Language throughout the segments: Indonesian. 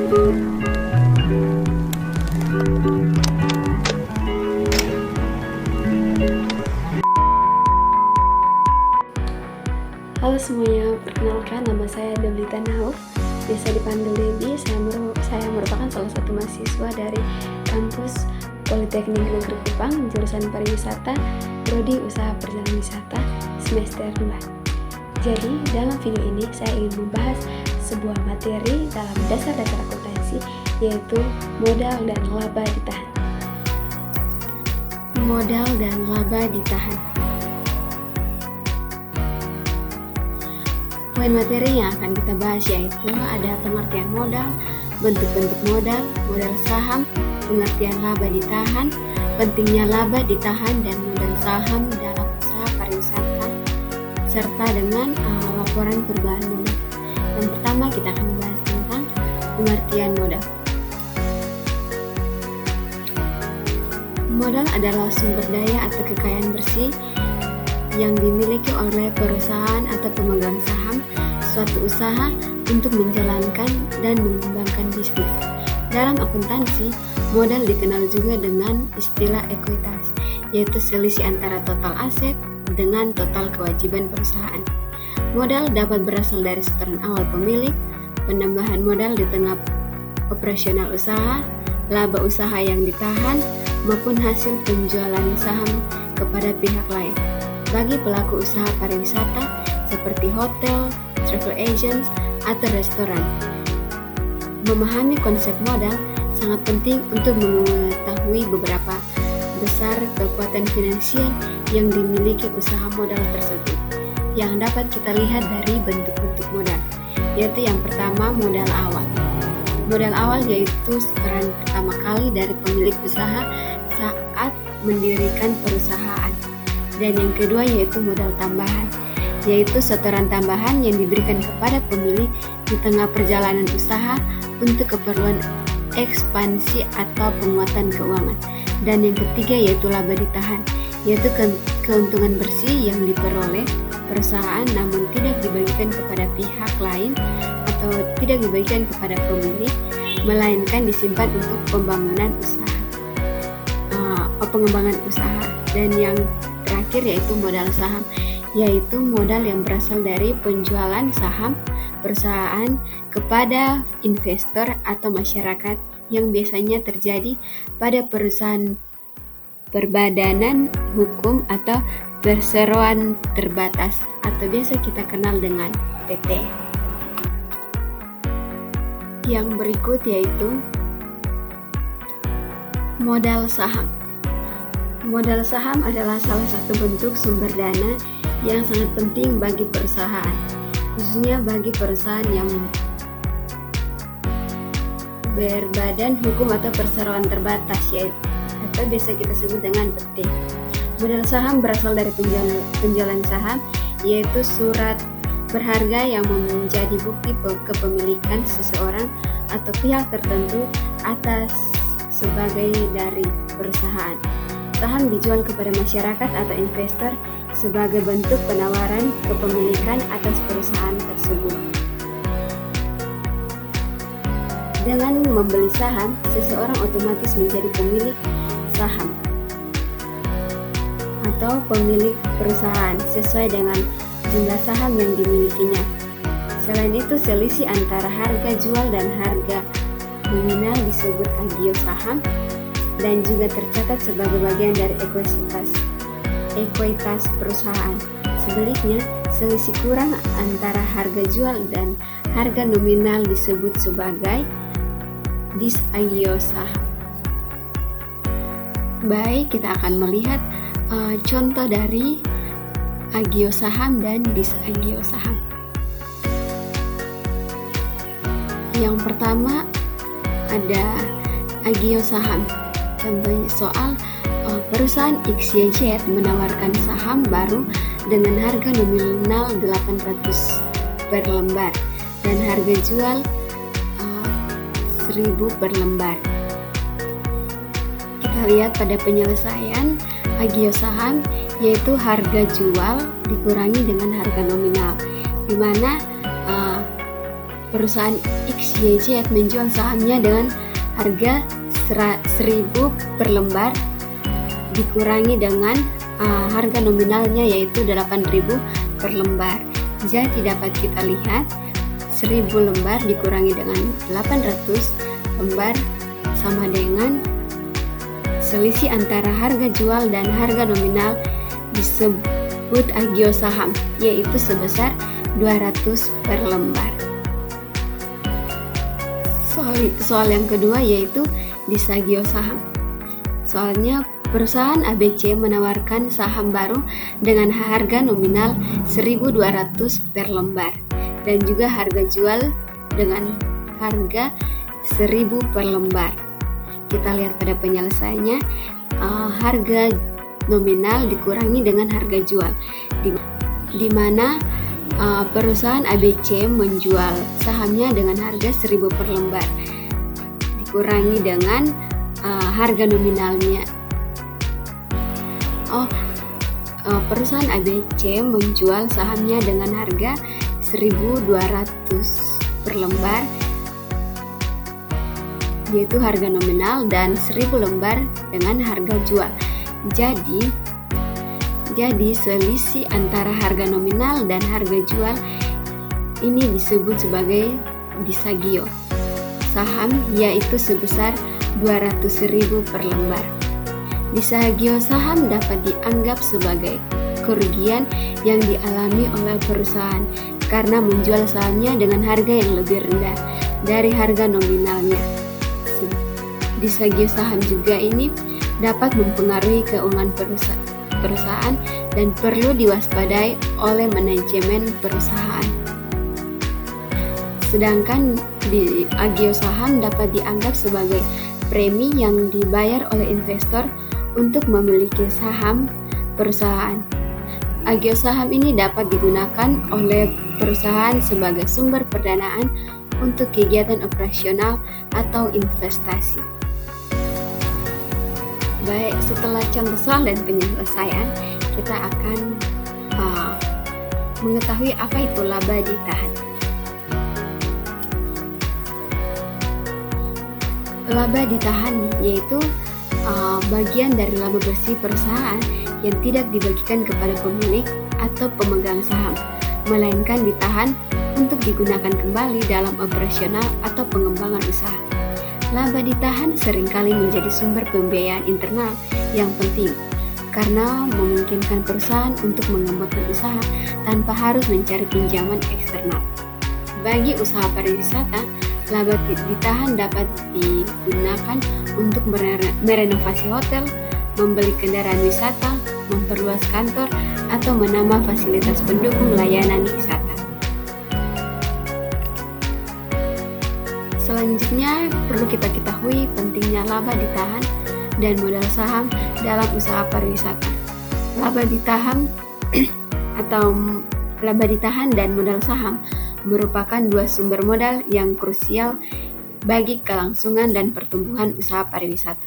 Halo semuanya, perkenalkan nama saya Deblita Nauf, biasa dipanggil Debbie. Saya merupakan salah satu mahasiswa dari kampus Politeknik Negeri Kupang, jurusan pariwisata, prodi usaha perjalanan wisata semester 2. Jadi, dalam video ini saya ingin membahas sebuah materi dalam dasar-dasar akuntansi, yaitu modal dan laba ditahan. Modal dan laba ditahan. Poin materi yang akan kita bahas yaitu ada pengertian modal, bentuk-bentuk modal, modal saham, pengertian laba ditahan, pentingnya laba ditahan dan modal saham dalam usaha pariwisata, serta dengan laporan perubahan modal. Yang pertama kita akan membahas tentang pengertian modal. Modal adalah sumber daya atau kekayaan bersih yang dimiliki oleh perusahaan atau pemegang saham suatu usaha untuk menjalankan dan mengembangkan bisnis. Dalam akuntansi, modal dikenal juga dengan istilah ekuitas, yaitu selisih antara total aset dengan total kewajiban perusahaan. Modal dapat berasal dari setoran awal pemilik, penambahan modal di tengah operasional usaha, laba usaha yang ditahan, maupun hasil penjualan saham kepada pihak lain. Bagi pelaku usaha pariwisata seperti hotel, travel agents, atau restoran, memahami konsep modal sangat penting untuk mengetahui beberapa besar kekuatan finansial yang dimiliki usaha modal tersebut, yang dapat kita lihat dari bentuk-bentuk modal, yaitu yang pertama modal awal. Modal awal yaitu setoran pertama kali dari pemilik usaha saat mendirikan perusahaan. Dan yang kedua yaitu modal tambahan, yaitu setoran tambahan yang diberikan kepada pemilik di tengah perjalanan usaha untuk keperluan ekspansi atau penguatan keuangan. Dan yang ketiga yaitu laba ditahan, yaitu keuntungan bersih yang diperoleh perusahaan namun tidak dibagikan kepada pihak lain atau tidak dibagikan kepada pemilik, melainkan disimpan untuk pengembangan usaha. Dan yang terakhir yaitu modal saham, yaitu modal yang berasal dari penjualan saham perusahaan kepada investor atau masyarakat yang biasanya terjadi pada perusahaan berbadanan hukum atau perseroan terbatas atau biasa kita kenal dengan PT. Yang berikut yaitu modal saham. Modal saham adalah salah satu bentuk sumber dana yang sangat penting bagi perusahaan, khususnya bagi perusahaan yang berbadan hukum atau perseroan terbatas, atau biasa kita sebut dengan PT. Modal saham berasal dari penjualan saham, yaitu surat berharga yang menjadi bukti kepemilikan seseorang atau pihak tertentu atas sebagai dari perusahaan. Saham dijual kepada masyarakat atau investor sebagai bentuk penawaran kepemilikan atas perusahaan tersebut. Dengan membeli saham, seseorang otomatis menjadi pemilik saham atau pemilik perusahaan sesuai dengan jumlah saham yang dimilikinya. Selain itu, selisih antara harga jual dan harga nominal disebut agio saham dan juga tercatat sebagai bagian dari ekuitas perusahaan. Sebaliknya, selisih kurang antara harga jual dan harga nominal disebut sebagai disagio saham. Baik, kita akan melihat contoh dari agio saham dan disagio saham. Yang pertama ada agio saham. Contohnya soal perusahaan XYZ menawarkan saham baru dengan harga nominal 800 per lembar dan harga jual 1000 per lembar. Kita lihat pada penyelesaian agio saham, yaitu harga jual dikurangi dengan harga nominal, di mana perusahaan XYZ menjual sahamnya dengan harga 1.000 per lembar dikurangi dengan harga nominalnya yaitu 8.000 per lembar. Jadi dapat kita lihat 1.000 lembar dikurangi dengan 800 lembar sama dengan selisih antara harga jual dan harga nominal disebut agio saham, yaitu sebesar 200 per lembar. Soal yang kedua yaitu disagio saham. Soalnya perusahaan ABC menawarkan saham baru dengan harga nominal 1.200 per lembar dan juga harga jual dengan harga 1.000 per lembar. Kita lihat pada penyelesaiannya, harga nominal dikurangi dengan harga jual, di mana perusahaan ABC menjual sahamnya dengan harga 1.000 per lembar dikurangi dengan harga nominalnya. Perusahaan ABC menjual sahamnya dengan harga 1.200 per lembar, yaitu harga nominal, dan 1.000 lembar dengan harga jual. Jadi selisih antara harga nominal dan harga jual ini disebut sebagai disagio saham, yaitu sebesar 200.000 per lembar. Disagio saham dapat dianggap sebagai kerugian yang dialami oleh perusahaan karena menjual sahamnya dengan harga yang lebih rendah dari harga nominalnya. Disagio saham juga ini dapat mempengaruhi keuangan perusahaan dan perlu diwaspadai oleh manajemen perusahaan. Sedangkan di agio saham dapat dianggap sebagai premi yang dibayar oleh investor untuk memiliki saham perusahaan. Agio saham ini dapat digunakan oleh perusahaan sebagai sumber pendanaan untuk kegiatan operasional atau investasi. Baik, setelah contoh soal dan penyelesaian, kita akan mengetahui apa itu laba ditahan. Laba ditahan yaitu bagian dari laba bersih perusahaan yang tidak dibagikan kepada pemilik atau pemegang saham, melainkan ditahan untuk digunakan kembali dalam operasional atau pengembangan usaha. Laba ditahan seringkali menjadi sumber pembiayaan internal yang penting karena memungkinkan perusahaan untuk mengembangkan usaha tanpa harus mencari pinjaman eksternal. Bagi usaha pariwisata, laba ditahan dapat digunakan untuk merenovasi hotel, membeli kendaraan wisata, memperluas kantor, atau menambah fasilitas pendukung layanan wisata. Selanjutnya, perlu kita ketahui pentingnya laba ditahan dan modal saham dalam usaha pariwisata. Laba ditahan atau laba ditahan dan modal saham merupakan dua sumber modal yang krusial bagi kelangsungan dan pertumbuhan usaha pariwisata.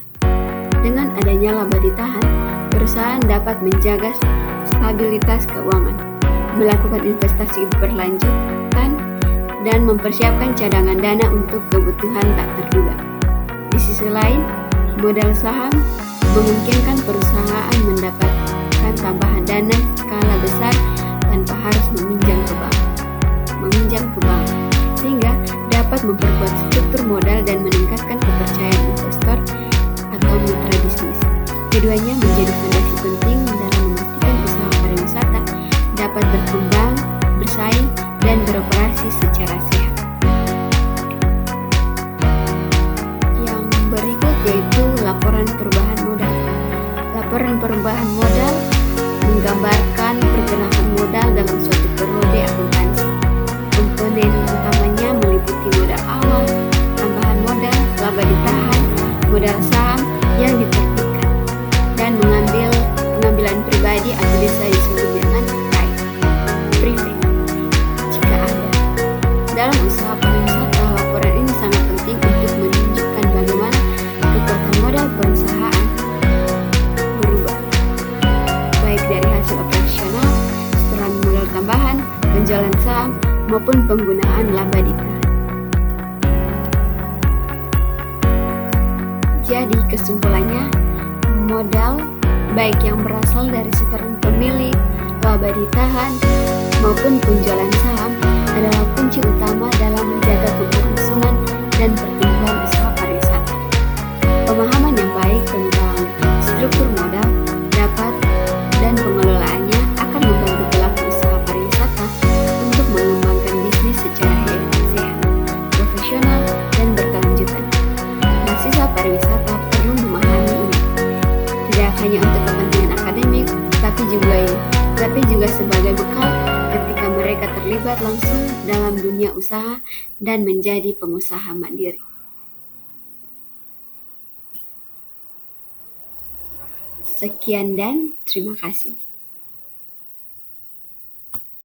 Dengan adanya laba ditahan, perusahaan dapat menjaga stabilitas keuangan, melakukan investasi berlanjutan, dan mempersiapkan cadangan dana untuk kebutuhan tak terduga. Di sisi lain, modal saham memungkinkan perusahaan mendapatkan tambahan dana skala besar tanpa harus meminjam ke bank, sehingga dapat memperkuat struktur modal dan meningkatkan kepercayaan investor atau mitra bisnis. Keduanya menjadi fondasi penting dalam memastikan usaha pariwisata dapat berkembang, bersaing, dan beroperasi secara sehat. Yang berikut yaitu laporan perubahan modal. Laporan perubahan modal menggambarkan pergerakan modal dalam suatu periode akuntansi. Komponen utamanya meliputi modal awal, tambahan modal, laba ditahan, modal saham yang diterbitkan, dan pengambilan pribadi atau biasa disebut dengan private. Dalam usaha pariwisata, laporan ini sangat penting untuk menunjukkan bagaimana kekuatan modal perusahaan berubah, baik dari hasil operasional, setoran modal tambahan, penjualan saham, maupun penggunaan laba ditahan. Jadi kesimpulannya, modal baik yang berasal dari setoran pemilik, laba ditahan, maupun penjualan saham adalah kunci utama dalam menjaga keberlangsungan dan pertumbuhan usaha pariwisata. Pemahaman yang baik tentang struktur modal, dapat, dan pengelolaannya akan membantu pelaku usaha pariwisata untuk mengembangkan bisnis secara sehat, profesional, dan berkelanjutan. Mahasiswa pariwisata perlu memahami ini, tidak hanya untuk kepentingan akademik, tapi juga sebagai bekal ketika mereka terlibat langsung dalam dunia usaha dan menjadi pengusaha mandiri. Sekian dan terima kasih.